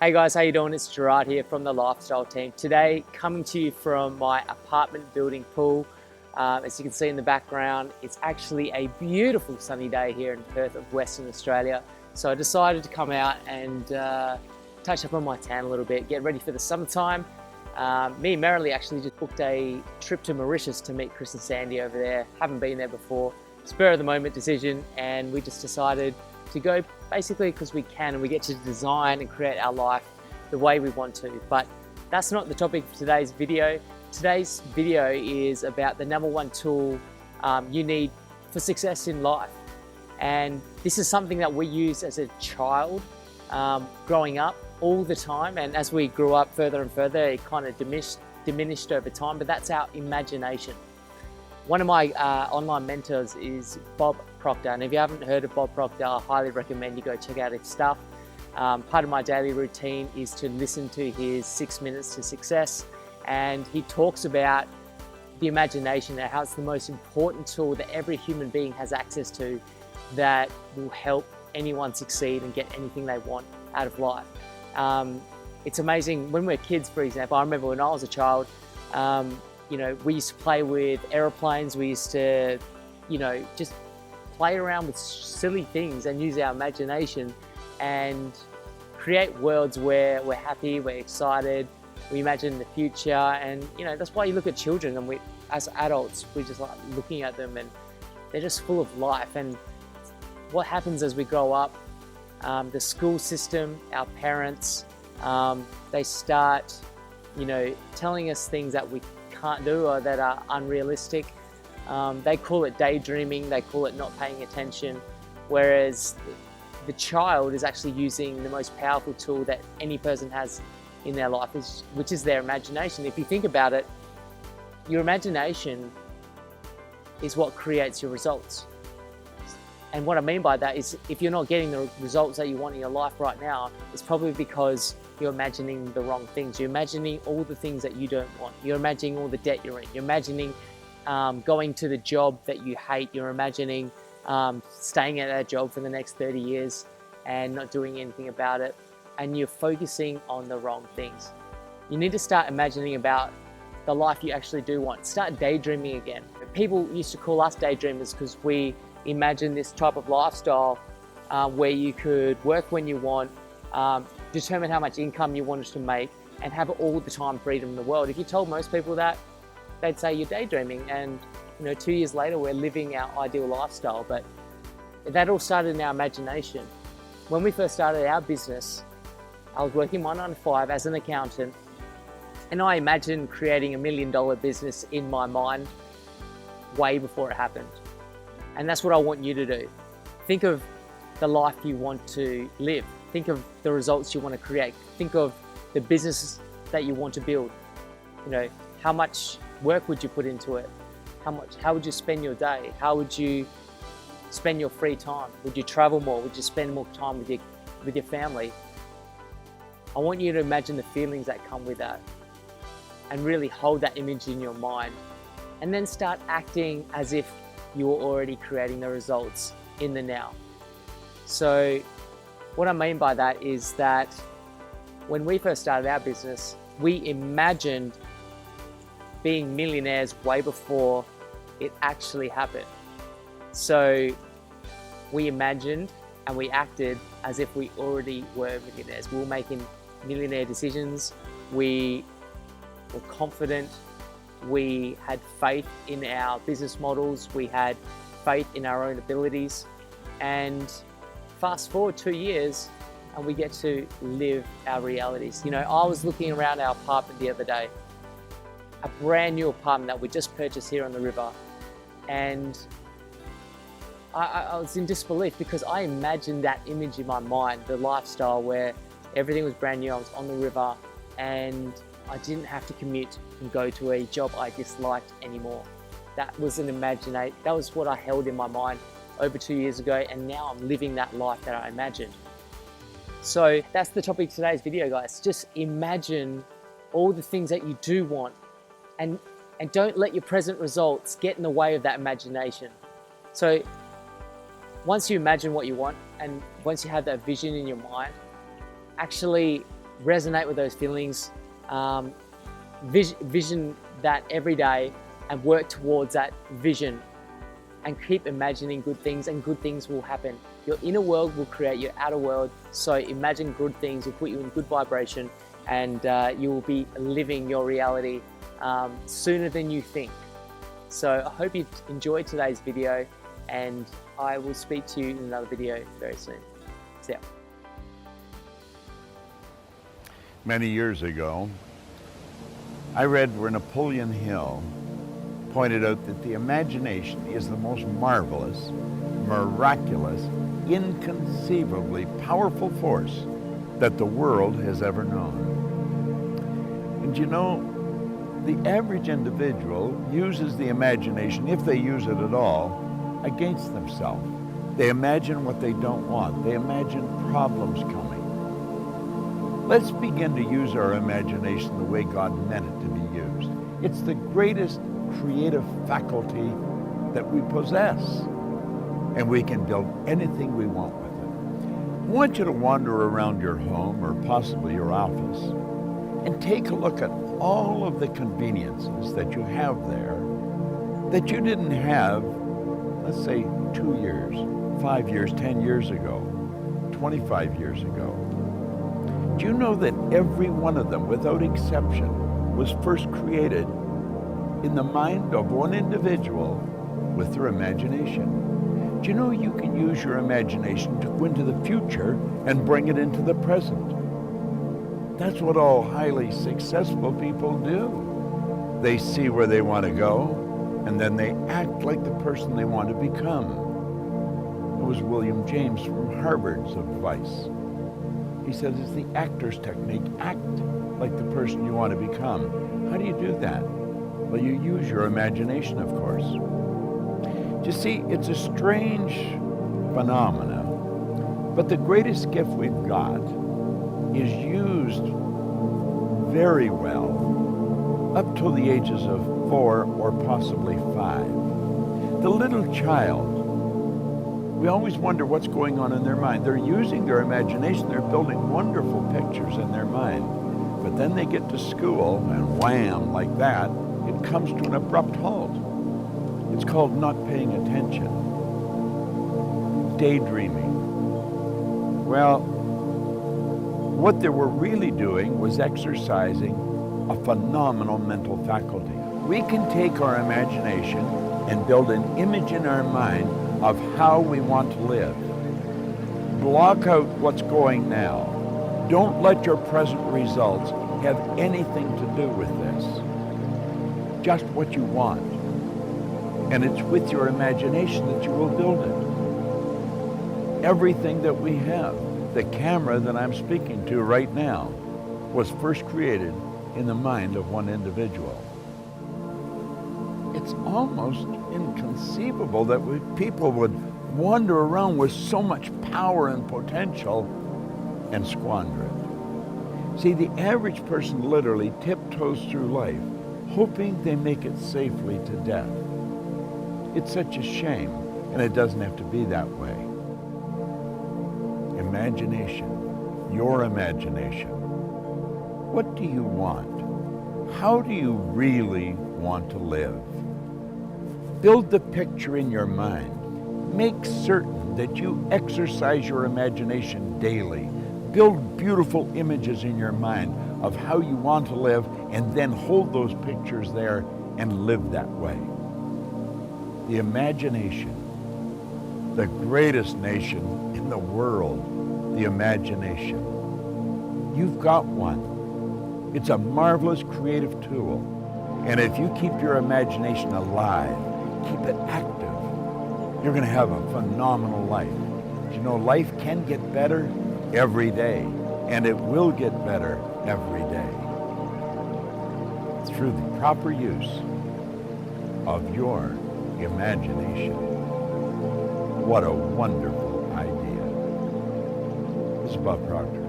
Hey guys, how you doing? It's Gerard here from the Lifestyle team. Today, coming to you from my apartment building pool. As you can see in the background, it's actually a beautiful sunny day here in Perth of Western Australia. So I decided to come out and touch up on my tan a little bit, get ready for the summertime. Me and Merrily actually just booked a trip to Mauritius to meet Chris and Sandy over there. Haven't been there before. Spur of the moment decision, and we just decided to go basically because we can, and we get to design and create our life the way we want to. But that's not the topic for today's video. Today's video is about the #1 tool you need for success in life. And this is something that we used as a child growing up all the time. And as we grew up further and further, it kind of diminished over time, but that's our imagination. One of my online mentors is Bob Proctor, and if you haven't heard of Bob Proctor, I highly recommend you go check out his stuff. Part of my daily routine is to listen to his 6 Minutes to Success, and he talks about the imagination and how it's the most important tool that every human being has access to that will help anyone succeed and get anything they want out of life. It's amazing when we're kids, for example. I remember when I was a child, you know, we used to play with aeroplanes. We used to, you know, just play around with silly things and use our imagination and create worlds where we're happy, we're excited, we imagine the future. And, you know, that's why you look at children, and we, as adults, we just like looking at them and they're just full of life. And what happens as we grow up, the school system, our parents, they start, you know, telling us things that we can't do or that are unrealistic. They call it daydreaming, they call it not paying attention, whereas the child is actually using the most powerful tool that any person has in their life, which is their imagination. If you think about it, your imagination is what creates your results. And what I mean by that is, if you're not getting the results that you want in your life right now, it's probably because you're imagining the wrong things. You're imagining all the things that you don't want. You're imagining all the debt you're in. You're imagining going to the job that you hate. You're imagining staying at that job for the next 30 years and not doing anything about it. And you're focusing on the wrong things. You need to start imagining about the life you actually do want. Start daydreaming again. People used to call us daydreamers because we imagine this type of lifestyle where you could work when you want, determine how much income you wanted to make, and have all the time freedom in the world. If you told most people that, they'd say you're daydreaming. And, you know, 2 years later, we're living our ideal lifestyle. But that all started in our imagination. When we first started our business, I was working my 9 to 5 as an accountant, and I imagined creating $1 million business in my mind way before it happened. And that's what I want you to do. Think of the life you want to live. Think of the results you want to create. Think of the business that you want to build. You know, how much work would you put into it? How would you spend your day? How would you spend your free time? Would you travel more? Would you spend more time with your family? I want you to imagine the feelings that come with that and really hold that image in your mind, and then start acting as if you're already creating the results in the now. So what I mean by that is that when we first started our business, we imagined being millionaires way before it actually happened. So we imagined and we acted as if we already were millionaires. We were making millionaire decisions. We were confident. We had faith in our business models. We had faith in our own abilities. And fast forward 2 years and we get to live our realities. You know, I was looking around our apartment the other day, a brand new apartment that we just purchased here on the river. And I was in disbelief because I imagined that image in my mind, the lifestyle where everything was brand new. I was on the river and I didn't have to commute and go to a job I disliked anymore. That was that was what I held in my mind over 2 years ago, and now I'm living that life that I imagined. So that's the topic of today's video, guys. Just imagine all the things that you do want, and don't let your present results get in the way of that imagination. So once you imagine what you want, and once you have that vision in your mind, actually resonate with those feelings, vision that every day and work towards that vision, and keep imagining good things, and good things will happen. Your inner world will create your outer world. So imagine good things, will put you in good vibration, and you will be living your reality sooner than you think. So I hope you enjoyed today's video, and I will speak to you in another video very soon. See ya. Many years ago, I read where Napoleon Hill pointed out that the imagination is the most marvelous, miraculous, inconceivably powerful force that the world has ever known. And you know, the average individual uses the imagination, if they use it at all, against themselves. They imagine what they don't want. They imagine problems coming. Let's begin to use our imagination the way God meant it to be used. It's the greatest creative faculty that we possess, and we can build anything we want with it. I want you to wander around your home or possibly your office and take a look at all of the conveniences that you have there that you didn't have, let's say, 2 years, 5 years, 10 years ago, 25 years ago. Do you know that every one of them, without exception, was first created in the mind of one individual with their imagination? Do you know you can use your imagination to go into the future and bring it into the present? That's what all highly successful people do. They see where they want to go, and then they act like the person they want to become. It was William James from Harvard's advice. He said it's the actor's technique. Act like the person you want to become. How do you do that? Well, you use your imagination, of course. You see, it's a strange phenomena, but the greatest gift we've got is used very well up till the ages of 4 or possibly 5. The little child, we always wonder what's going on in their mind. They're using their imagination. They're building wonderful pictures in their mind. But then they get to school, and wham, like that, it comes to an abrupt halt. It's called not paying attention. Daydreaming. Well, what they were really doing was exercising a phenomenal mental faculty. We can take our imagination and build an image in our mind of how we want to live. Block out what's going now. Don't let your present results have anything to do with this. Just what you want. And it's with your imagination that you will build it. Everything that we have, the camera that I'm speaking to right now, was first created in the mind of one individual. It's almost inconceivable that people would wander around with so much power and potential and squander it. See, the average person literally tiptoes through life, hoping they make it safely to death. It's such a shame, and it doesn't have to be that way. Imagination, your imagination. What do you want? How do you really want to live? Build the picture in your mind. Make certain that you exercise your imagination daily. Build beautiful images in your mind of how you want to live, and then hold those pictures there and live that way. The imagination, the greatest nation in the world, the imagination. You've got one. It's a marvelous creative tool. And if you keep your imagination alive, keep it active, you're going to have a phenomenal life. You know, life can get better every day, and it will get better every day through the proper use of your imagination. What a wonderful idea. This is Bob Proctor.